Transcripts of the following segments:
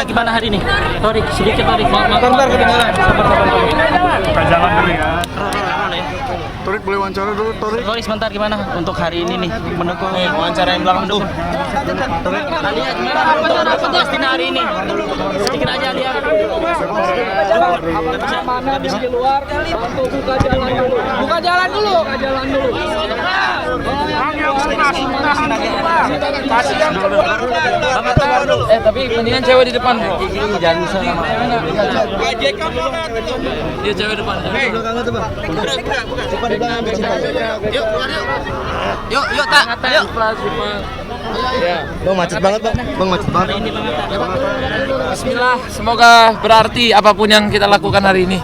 gimana hari ini? Torik, sedikit Torik. Bentar kedengaran. Buka jalan dulu ya. Torik boleh wawancara dulu, Torik. Torik sebentar gimana untuk hari ini nih mendukung Wawancara yang belakang tuh. Alia gimana untuk Palestina hari ini? Sedikit aja Alia. Bisa di luar untuk buka jalan dulu. Buka jalan dulu. Tapi mendingan cewek di depan. Jangan bisa sama. Dia cewek depan. Yuk tak. Ayo. Bang macet banget, Bang. Bang macet banget. Bismillah, semoga berarti apapun yang kita lakukan hari ini.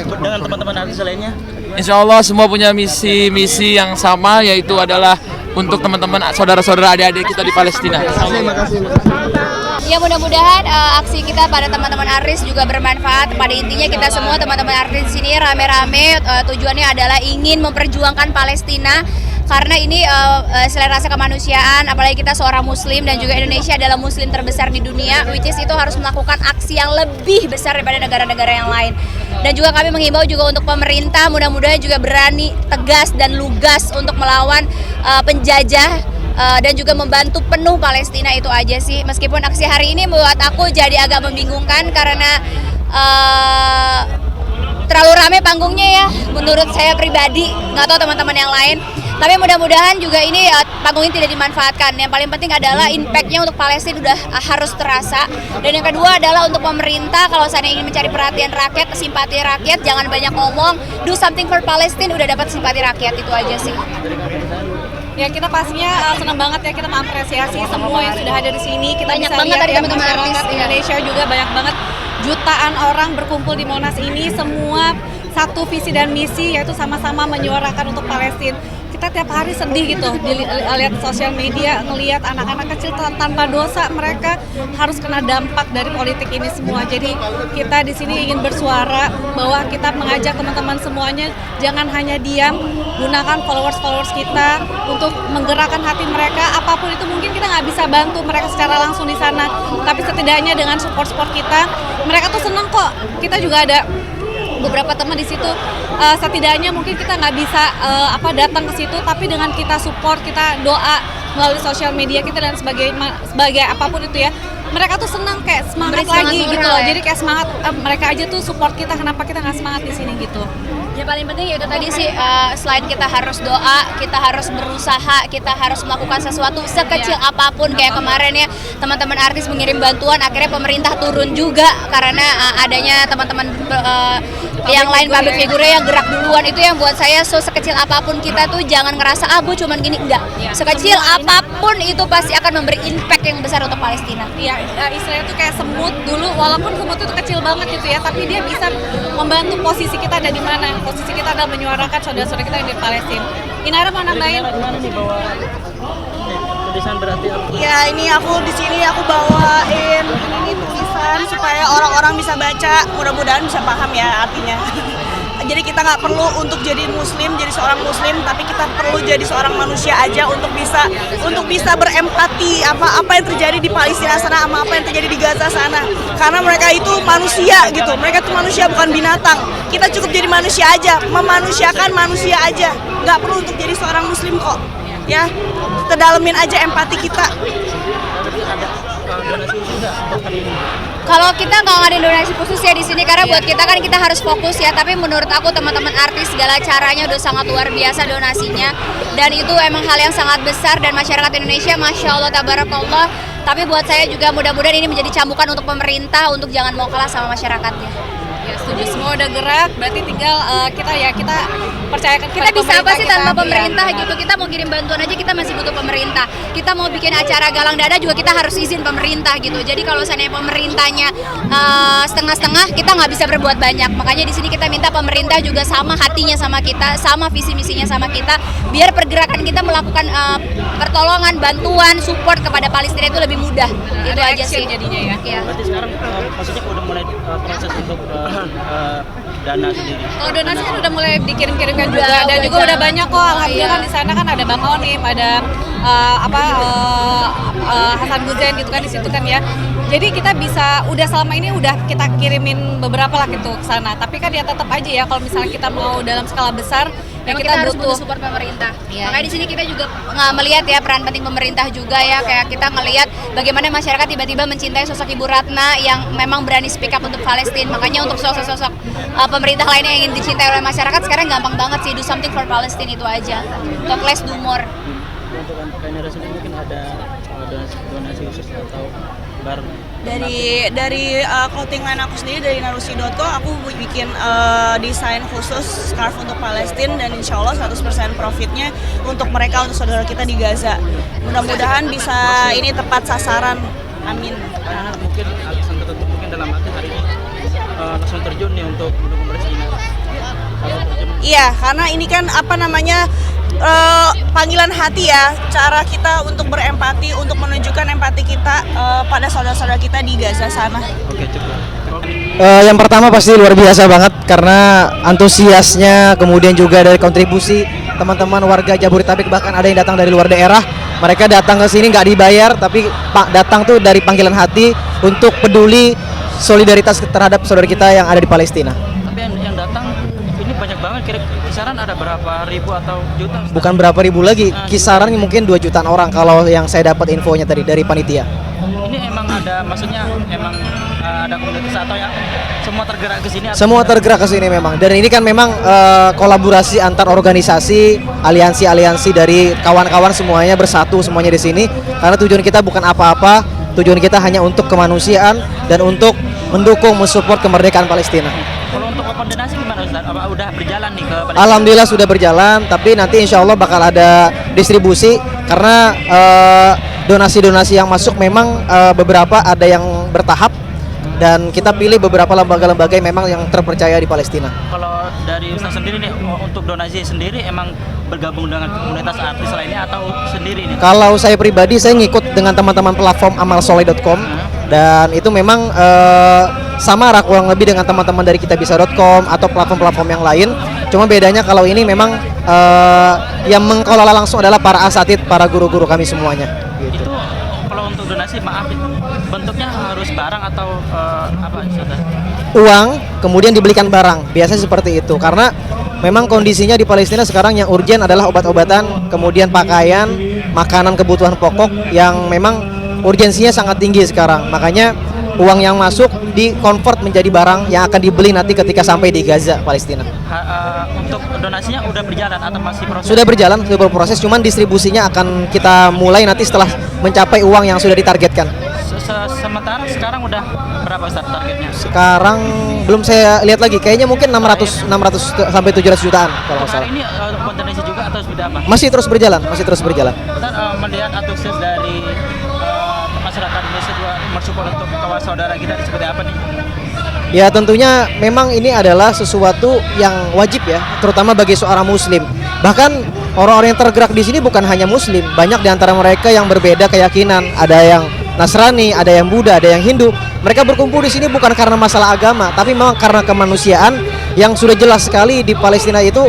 Dengan teman-teman artis lainnya. Insya Allah semua punya misi yang sama, yaitu adalah untuk teman-teman saudara-saudara adik-adik kita di Palestina. Terima kasih. Ya mudah-mudahan aksi kita pada teman-teman artis juga bermanfaat. Pada intinya kita semua teman-teman artis di sini rame-rame tujuannya adalah ingin memperjuangkan Palestina karena ini selain rasa kemanusiaan, apalagi kita seorang muslim dan juga Indonesia adalah muslim terbesar di dunia, which is itu harus melakukan aksi yang lebih besar daripada negara-negara yang lain. Dan juga kami menghimbau juga untuk pemerintah mudah-mudahan juga berani, tegas dan lugas untuk melawan penjajah dan juga membantu penuh Palestina. Itu aja sih. Meskipun aksi hari ini membuat aku jadi agak membingungkan karena terlalu ramai panggungnya ya menurut saya pribadi, nggak tahu teman-teman yang lain. Tapi mudah-mudahan juga ini panggung ini tidak dimanfaatkan. Yang paling penting adalah impact-nya untuk Palestina sudah harus terasa. Dan yang kedua adalah untuk pemerintah, kalau saya ingin mencari perhatian rakyat, simpati rakyat, jangan banyak ngomong, do something for Palestine, udah dapat simpati rakyat. Itu aja sih. Ya kita pastinya senang banget ya, kita mengapresiasi semua yang sudah ada di sini. Kita Banyak bisa banget lihat dari ya teman-teman artis, masyarakat iya. Indonesia juga banyak banget, jutaan orang berkumpul di Monas ini, semua satu visi dan misi yaitu sama-sama menyuarakan untuk Palestina. Kita tiap hari sedih gitu lihat sosial media, ngelihat anak-anak kecil tanpa dosa mereka harus kena dampak dari politik ini semua. Jadi kita di sini ingin bersuara bahwa kita mengajak teman-teman semuanya jangan hanya diam, gunakan followers kita untuk menggerakkan hati mereka. Apapun itu mungkin kita nggak bisa bantu mereka secara langsung di sana, tapi setidaknya dengan support kita, mereka tuh seneng kok. Kita juga ada beberapa teman di situ, setidaknya mungkin kita nggak bisa datang ke situ, tapi dengan kita support, kita doa melalui sosial media kita dan sebagai apapun itu ya, mereka tuh senang kayak semangat lagi gitu loh. Jadi kayak semangat mereka aja tuh support kita, kenapa kita nggak semangat di sini gitu. Ya paling penting ya itu tadi sih, selain kita harus doa, kita harus berusaha, kita harus melakukan sesuatu sekecil apapun. Kayak kemarin ya teman-teman artis mengirim bantuan, akhirnya pemerintah turun juga karena adanya teman-teman yang lain public figure yang gerak duluan. Itu yang buat saya sekecil apapun kita tuh jangan ngerasa gue cuman gini, enggak. Sekecil apapun itu pasti akan memberi impact yang besar untuk Palestina. Iya, istilahnya tuh kayak semut dulu, walaupun semut itu kecil banget gitu ya, tapi dia bisa membantu posisi kita ada di mana. Posisi kita adalah menyuarakan saudara-saudara kita yang di Palestina. Inara mau nambahin? Gimana nih bawa tulisan berarti apa? Ya ini aku di sini aku bawain ini tulisan supaya orang-orang bisa baca, mudah-mudahan bisa paham ya artinya. Jadi kita nggak perlu untuk jadi muslim, jadi seorang muslim, tapi kita perlu jadi seorang manusia aja untuk bisa berempati apa yang terjadi di Palestina sana sama apa yang terjadi di Gaza sana. Karena mereka itu manusia gitu, mereka itu manusia bukan binatang. Kita cukup jadi manusia aja, memanusiakan manusia aja. Nggak perlu untuk jadi seorang muslim kok. Ya, kita dalemin aja empati kita. Kalau kita nggak ngadain donasi khusus ya di sini karena buat kita kan kita harus fokus ya. Tapi menurut aku teman-teman artis segala caranya udah sangat luar biasa donasinya dan itu emang hal yang sangat besar dan masyarakat Indonesia masya Allah tabarakallah. Tapi buat saya juga mudah-mudahan ini menjadi cambukan untuk pemerintah untuk jangan mau kalah sama masyarakatnya. Ya setuju, semua udah gerak, berarti tinggal kita percayakan Kita bisa apa sih tanpa pemerintah ya. gitu? Kita mau kirim bantuan aja kita masih butuh pemerintah. Kita mau bikin acara galang dana juga kita harus izin pemerintah gitu. Jadi kalau seandainya pemerintahnya setengah-setengah, kita nggak bisa berbuat banyak. Makanya di sini kita minta pemerintah juga sama hatinya sama kita, sama visi misinya sama kita, biar pergerakan kita melakukan pertolongan, bantuan, support kepada Palestina itu lebih mudah. Itu aja sih jadinya ya. Ya. Berarti sekarang maksudnya udah mulai proses untuk dana sendiri. Kalau donasi kan udah mulai dikirim-kirimkan juga dan juga udah banyak kok. Alhamdulillah kan di sana kan ada Bang Onim, ada Hasan Guzen gitu kan di situ kan ya. Jadi kita bisa, udah selama ini udah kita kirimin beberapa lah gitu ke sana. Tapi kan ya tetap aja ya kalau misalnya kita mau dalam skala besar, ya Memang kita harus butuh butuh. support pemerintah. Iya. Makanya di sini kita juga melihat ya peran penting pemerintah juga ya, kayak kita ngelihat bagaimana masyarakat tiba-tiba mencintai sosok Ibu Ratna yang memang berani speak up untuk Palestina. Makanya untuk sosok-sosok pemerintah lainnya yang ingin dicintai oleh masyarakat sekarang gampang banget sih, do something for Palestine itu aja. Talk less, do more. Untuk generasi ini mungkin ada donasi khusus atau barang. Dari clothing line aku sendiri dari narusi.co aku bikin desain khusus scarf untuk Palestina dan insya Allah 100% profitnya untuk mereka, untuk saudara kita di Gaza. Mudah-mudahan bisa ini tepat sasaran. Amin. Mungkin alasan tertentu mungkin dalam hati hari ini langsung terjun nih untuk mendukung Palestina. Kalau terjun. Iya, karena ini kan apa namanya panggilan hati ya, cara kita untuk berempati, untuk menunjukkan empati kita pada saudara-saudara kita di Gaza sana. Oke, cukup. Yang pertama pasti luar biasa banget karena antusiasnya, kemudian juga dari kontribusi teman-teman warga Jabodetabek, bahkan ada yang datang dari luar daerah. Mereka datang ke sini nggak dibayar, tapi datang tuh dari panggilan hati untuk peduli solidaritas terhadap saudara kita yang ada di Palestina. Tapi yang datang ini banyak banget, kisaran ada berapa ribu atau juta? Bukan berapa ribu lagi, kisaran mungkin 2 jutaan orang kalau yang saya dapat infonya tadi dari panitia. Ini emang ada, maksudnya emang ada komunitas atau yang semua tergerak ke sini? Semua tergerak ke sini memang. Dan ini kan memang kolaborasi antar organisasi, aliansi-aliansi dari kawan-kawan semuanya bersatu semuanya di sini. Karena tujuan kita bukan apa-apa, tujuan kita hanya untuk kemanusiaan dan untuk mendukung, mensupport kemerdekaan Palestina. Kalau untuk koordinasi gimana Ustaz? Apa udah berjalan nih ke Palestina? Alhamdulillah sudah berjalan, tapi nanti insya Allah bakal ada distribusi karena donasi-donasi yang masuk memang beberapa ada yang bertahap dan kita pilih beberapa lembaga-lembaga yang memang yang terpercaya di Palestina. Kalau dari Ustaz sendiri nih, untuk donasi sendiri emang bergabung dengan komunitas artis lainnya atau sendiri nih? Kalau saya pribadi, saya ngikut dengan teman-teman platform amalsoleh.com dan itu memang sama kurang lebih dengan teman-teman dari kitabisa.com atau platform-platform yang lain. Cuma bedanya kalau ini memang yang mengelola langsung adalah para asatid, para guru-guru kami semuanya. Gitu. Itu kalau untuk donasi, maaf bentuknya harus barang atau apa Ustaz? Uang, kemudian dibelikan barang. Biasanya seperti itu karena memang kondisinya di Palestina sekarang yang urgen adalah obat-obatan, kemudian pakaian, makanan kebutuhan pokok yang memang urgensinya sangat tinggi sekarang. Makanya uang yang masuk di-convert menjadi barang yang akan dibeli nanti ketika sampai di Gaza, Palestina. Untuk donasinya udah berjalan atau masih proses? Sudah berjalan, sudah berproses, cuman distribusinya akan kita mulai nanti setelah mencapai uang yang sudah ditargetkan. Sementara sekarang udah berapa Ustaz targetnya? Sekarang belum saya lihat lagi, kayaknya mungkin 600 sampai 700 jutaan kalau nggak salah. Hari ini donasi juga atau sudah apa? Masih terus berjalan, masih terus berjalan. Ustaz, melihat antusias dari masyarakat Indonesia juga mensupport untuk kawan saudara kita seperti apa nih? Ya tentunya memang ini adalah sesuatu yang wajib ya, terutama bagi seorang muslim. Bahkan orang-orang yang tergerak di sini bukan hanya muslim, banyak di antara mereka yang berbeda keyakinan, ada yang Nasrani, ada yang Buddha, ada yang Hindu. Mereka berkumpul di sini bukan karena masalah agama, tapi memang karena kemanusiaan yang sudah jelas sekali di Palestina itu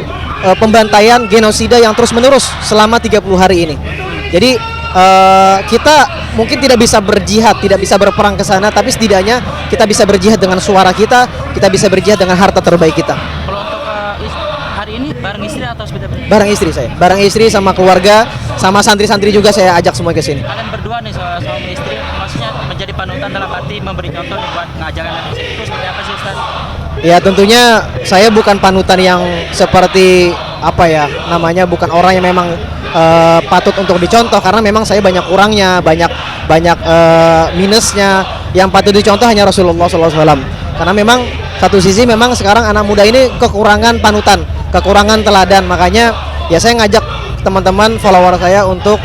pembantaian, genosida yang terus-menerus selama 30 hari ini. Jadi kita mungkin tidak bisa berjihad, tidak bisa berperang ke sana, tapi setidaknya kita bisa berjihad dengan suara kita bisa berjihad dengan harta terbaik kita. Kalau untuk hari ini bareng istri atau sepeda? Bareng istri saya, bareng istri sama keluarga, sama santri-santri juga saya ajak semua ke sini. Kalian berdua nih suami istri, maksudnya menjadi panutan dalam arti memberi contoh nih buat ngajarin anak istri itu seperti apa sih Ustaz? Ya tentunya saya bukan panutan yang seperti apa ya namanya, bukan orang yang memang patut untuk dicontoh karena memang saya banyak kurangnya, banyak minusnya. Yang patut dicontoh hanya Rasulullah SAW. Karena memang satu sisi memang sekarang anak muda ini kekurangan panutan, kekurangan teladan. Makanya ya saya ngajak teman-teman follower saya untuk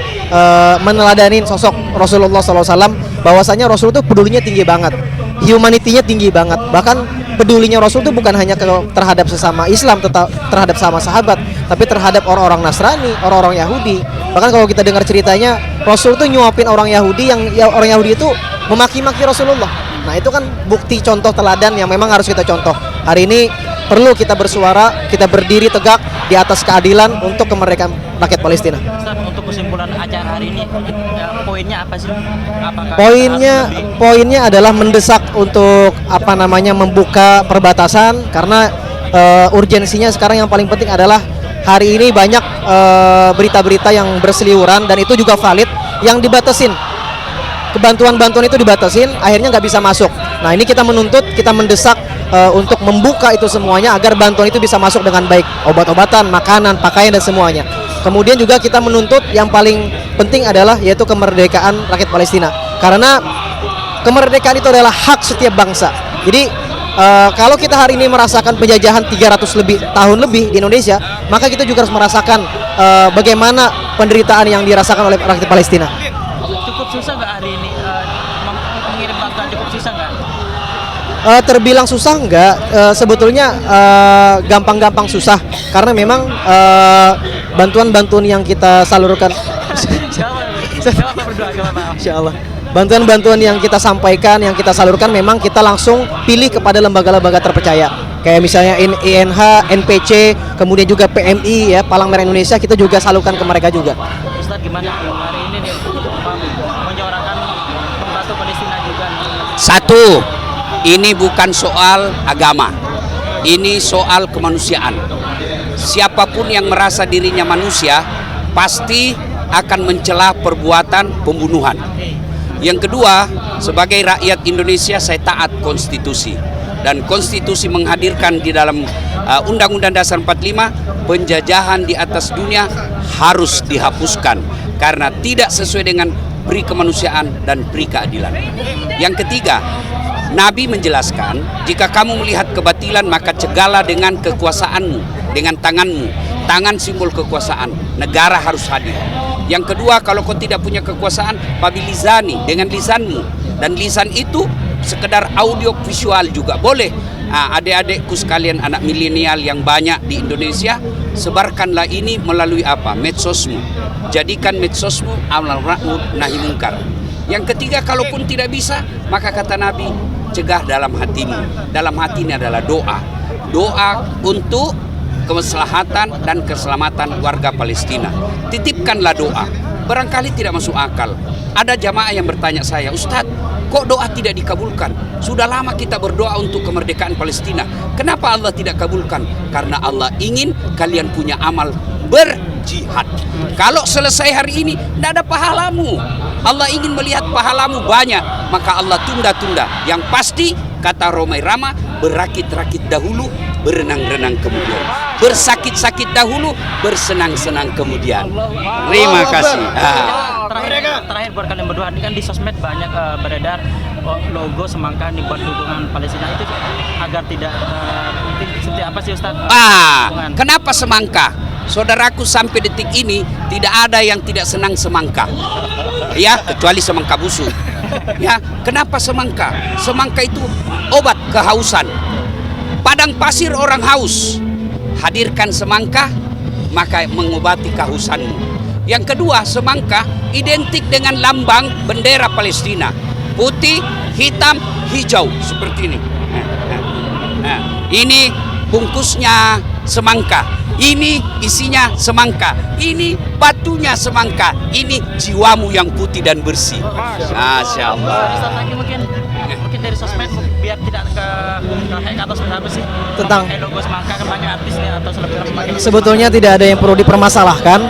meneladani sosok Rasulullah SAW. Bahwasanya Rasul itu pedulinya tinggi banget, humanity-nya tinggi banget. Bahkan pedulinya Rasul itu bukan hanya terhadap sesama Islam, terhadap sama sahabat, tapi terhadap orang-orang Nasrani, orang-orang Yahudi. Bahkan kalau kita dengar ceritanya, Rasul itu nyuapin orang Yahudi yang orang Yahudi itu memaki-maki Rasulullah. Nah itu kan bukti contoh teladan yang memang harus kita contoh. Hari ini perlu kita bersuara, kita berdiri tegak di atas keadilan untuk kemerdekaan rakyat Palestina. Ustaz, untuk kesimpulan acara hari ini, poinnya apa sih? Apakah Poinnya adalah mendesak untuk membuka perbatasan, karena urgensinya sekarang yang paling penting adalah hari ini banyak berita-berita yang berseliweran dan itu juga valid, yang dibatasin. Bantuan-bantuan itu dibatasin, akhirnya nggak bisa masuk. Nah, ini kita menuntut, kita mendesak untuk membuka itu semuanya agar bantuan itu bisa masuk dengan baik, obat-obatan, makanan, pakaian dan semuanya. Kemudian juga kita menuntut yang paling penting adalah yaitu kemerdekaan rakyat Palestina, karena kemerdekaan itu adalah hak setiap bangsa. Jadi kalau kita hari ini merasakan penjajahan 300 tahun lebih di Indonesia, maka kita juga harus merasakan bagaimana penderitaan yang dirasakan oleh rakyat Palestina. Cukup susah nggak hari ini mengirim bantuan, cukup susah nggak? Terbilang susah enggak, sebetulnya gampang-gampang susah, karena memang bantuan-bantuan yang kita salurkan Insya Allah, bantuan-bantuan yang kita sampaikan, yang kita salurkan, memang kita langsung pilih kepada lembaga-lembaga terpercaya, kayak misalnya INH, NPC, kemudian juga PMI ya, Palang Merah Indonesia, kita juga salurkan ke mereka juga. Ustaz, gimana hari ini nih menyuarakan membantu Palestina juga? Satu, ini bukan soal agama, ini soal kemanusiaan. Siapapun yang merasa dirinya manusia pasti akan mencela perbuatan pembunuhan. Yang kedua, sebagai rakyat Indonesia saya taat konstitusi, dan konstitusi menghadirkan di dalam Undang-Undang Dasar 45 penjajahan di atas dunia harus dihapuskan karena tidak sesuai dengan pri kemanusiaan dan pri keadilan. Yang ketiga, Nabi menjelaskan, jika kamu melihat kebatilan maka cegahlah dengan kekuasaanmu, dengan tanganmu. Tangan simbol kekuasaan, negara harus hadir. Yang kedua, kalau kau tidak punya kekuasaan, pabilizani, dengan lisanmu. Dan lisan itu sekedar audio visual juga boleh. Adik-adikku sekalian, anak milenial yang banyak di Indonesia, sebarkanlah ini melalui apa? Medsosmu. Jadikan medsosmu amar ma'ruf nahi mungkar. Yang ketiga, kalaupun tidak bisa, maka kata Nabi, cegah dalam hatimu. Dalam hati ini adalah doa. Doa untuk kemaslahatan dan keselamatan warga Palestina. Titipkanlah doa. Barangkali tidak masuk akal. Ada jamaah yang bertanya saya, Ustadz, kok doa tidak dikabulkan? Sudah lama kita berdoa untuk kemerdekaan Palestina. Kenapa Allah tidak kabulkan? Karena Allah ingin kalian punya amal berjihad. Kalau selesai hari ini, tidak ada pahalamu. Allah ingin melihat pahalamu banyak, maka Allah tunda-tunda. Yang pasti, kata Romai Rama, berakit-rakit dahulu, berenang-renang kemudian. Bersakit-sakit dahulu, bersenang-senang kemudian. Terima kasih. Terakhir buat kalian berdua, ini kan di sosmed banyak beredar logo semangka nih buat dukungan Palestina, itu agar tidak seperti apa sih Ustaz? Kenapa semangka? Saudaraku, sampai detik ini tidak ada yang tidak senang semangka, ya, kecuali semangka busuk. Ya, kenapa semangka? Semangka itu obat kehausan. Padang pasir orang haus, hadirkan semangka maka mengobati kehausanmu. Yang kedua, semangka identik dengan lambang bendera Palestina, putih, hitam, hijau seperti ini. Ini bungkusnya semangka, ini isinya semangka, ini batunya semangka, ini jiwamu yang putih dan bersih. Masya Allah. Mungkin dari sosmed biar tidak ke atau seperti apa sih tentang logo semangka, kan banyak artis nih atau selebgram sebagainya. Sebetulnya tidak ada yang perlu dipermasalahkan,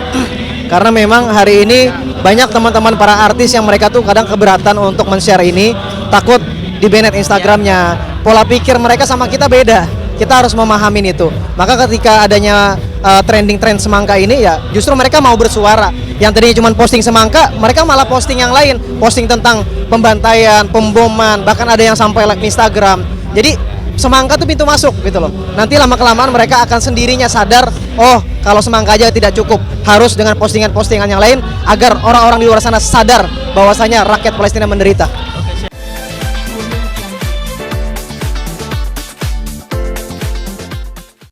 karena memang hari ini banyak teman-teman para artis yang mereka tuh kadang keberatan untuk men-share ini, takut di-ban Instagramnya. Pola pikir mereka sama kita beda, kita harus memahami itu. Maka ketika adanya trending tren semangka ini, ya justru mereka mau bersuara. Yang tadinya cuma posting semangka, mereka malah posting yang lain, posting tentang pembantaian, pemboman, bahkan ada yang sampai like Instagram. Jadi semangka tuh pintu masuk gitu loh. Nanti lama-kelamaan mereka akan sendirinya sadar, oh kalau semangka aja tidak cukup, harus dengan postingan-postingan yang lain agar orang-orang di luar sana sadar bahwasanya rakyat Palestina menderita.